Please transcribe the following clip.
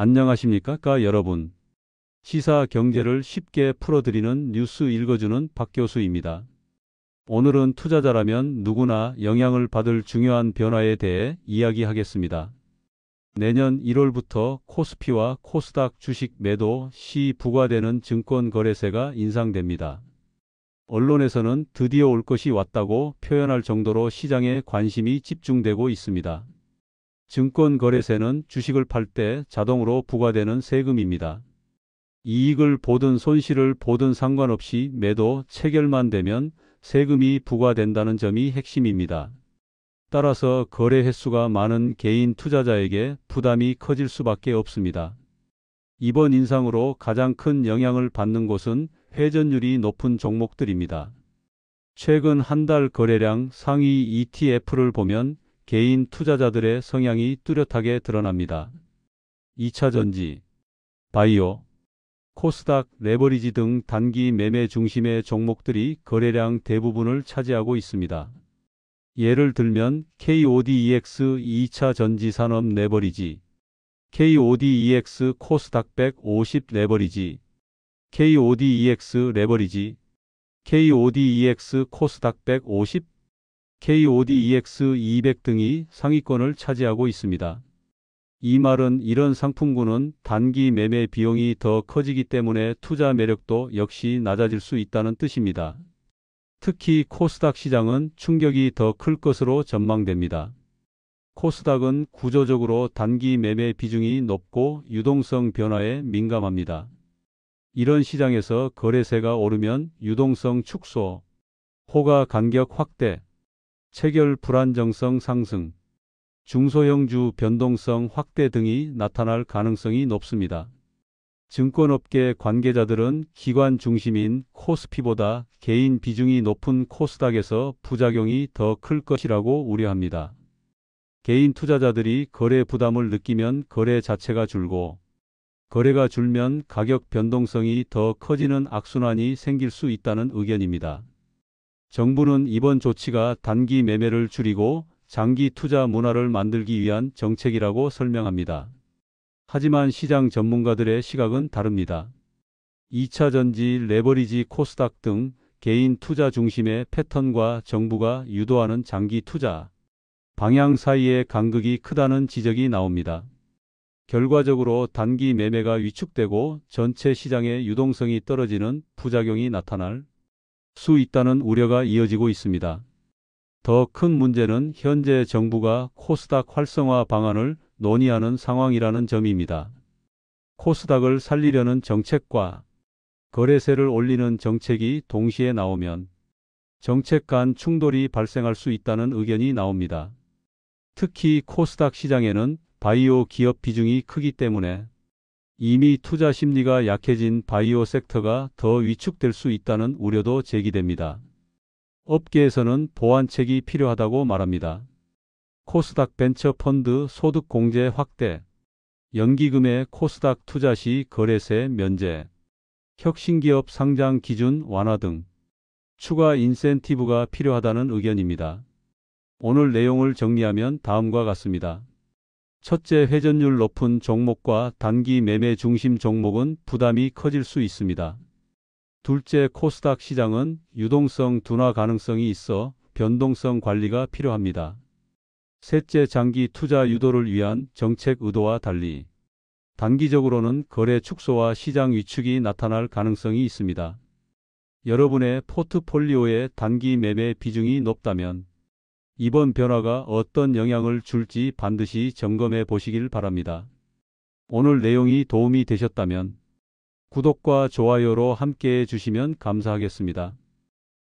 안녕하십니까 여러분. 시사 경제를 쉽게 풀어드리는 뉴스 읽어주는 박교수입니다. 오늘은 투자자라면 누구나 영향을 받을 중요한 변화에 대해 이야기하겠습니다. 내년 1월부터 코스피와 코스닥 주식 매도 시 부과되는 증권거래세가 인상됩니다. 언론에서는 드디어 올 것이 왔다고 표현할 정도로 시장에 관심이 집중되고 있습니다. 증권거래세는 주식을 팔 때 자동으로 부과되는 세금입니다. 이익을 보든 손실을 보든 상관없이 매도 체결만 되면 세금이 부과된다는 점이 핵심입니다. 따라서 거래 횟수가 많은 개인 투자자에게 부담이 커질 수밖에 없습니다. 이번 인상으로 가장 큰 영향을 받는 곳은 회전율이 높은 종목들입니다. 최근 한 달 거래량 상위 ETF를 보면 개인 투자자들의 성향이 뚜렷하게 드러납니다. 2차전지, 바이오, 코스닥, 레버리지 등 단기 매매 중심의 종목들이 거래량 대부분을 차지하고 있습니다. 예를 들면 KODEX 2차전지 산업 레버리지, KODEX 코스닥 150 레버리지, KODEX 레버리지, KODEX 코스닥 150, KODEX 200 등이 상위권을 차지하고 있습니다. 이 말은 이런 상품군은 단기 매매 비용이 더 커지기 때문에 투자 매력도 역시 낮아질 수 있다는 뜻입니다. 특히 코스닥 시장은 충격이 더 클 것으로 전망됩니다. 코스닥은 구조적으로 단기 매매 비중이 높고 유동성 변화에 민감합니다. 이런 시장에서 거래세가 오르면 유동성 축소, 호가 간격 확대, 체결 불안정성 상승, 중소형주 변동성 확대 등이 나타날 가능성이 높습니다. 증권업계 관계자들은 기관 중심인 코스피보다 개인 비중이 높은 코스닥에서 부작용이 더 클 것이라고 우려합니다. 개인 투자자들이 거래 부담을 느끼면 거래 자체가 줄고, 거래가 줄면 가격 변동성이 더 커지는 악순환이 생길 수 있다는 의견입니다. 정부는 이번 조치가 단기 매매를 줄이고 장기 투자 문화를 만들기 위한 정책이라고 설명합니다. 하지만 시장 전문가들의 시각은 다릅니다. 2차전지, 레버리지, 코스닥 등 개인 투자 중심의 패턴과 정부가 유도하는 장기 투자 방향 사이의 간극이 크다는 지적이 나옵니다. 결과적으로 단기 매매가 위축되고 전체 시장의 유동성이 떨어지는 부작용이 나타날 수 있다는 우려가 이어지고 있습니다. 더 큰 문제는 현재 정부가 코스닥 활성화 방안을 논의하는 상황이라는 점입니다. 코스닥을 살리려는 정책과 거래세를 올리는 정책이 동시에 나오면 정책 간 충돌이 발생할 수 있다는 의견이 나옵니다. 특히 코스닥 시장에는 바이오 기업 비중이 크기 때문에 이미 투자 심리가 약해진 바이오 섹터가 더 위축될 수 있다는 우려도 제기됩니다. 업계에서는 보완책이 필요하다고 말합니다. 코스닥 벤처 펀드 소득 공제 확대, 연기금의 코스닥 투자 시 거래세 면제, 혁신기업 상장 기준 완화 등 추가 인센티브가 필요하다는 의견입니다. 오늘 내용을 정리하면 다음과 같습니다. 첫째, 회전율 높은 종목과 단기 매매 중심 종목은 부담이 커질 수 있습니다. 둘째, 코스닥 시장은 유동성 둔화 가능성이 있어 변동성 관리가 필요합니다. 셋째, 장기 투자 유도를 위한 정책 의도와 달리 단기적으로는 거래 축소와 시장 위축이 나타날 가능성이 있습니다. 여러분의 포트폴리오의 단기 매매 비중이 높다면 이번 변화가 어떤 영향을 줄지 반드시 점검해 보시길 바랍니다. 오늘 내용이 도움이 되셨다면 구독과 좋아요로 함께해 주시면 감사하겠습니다.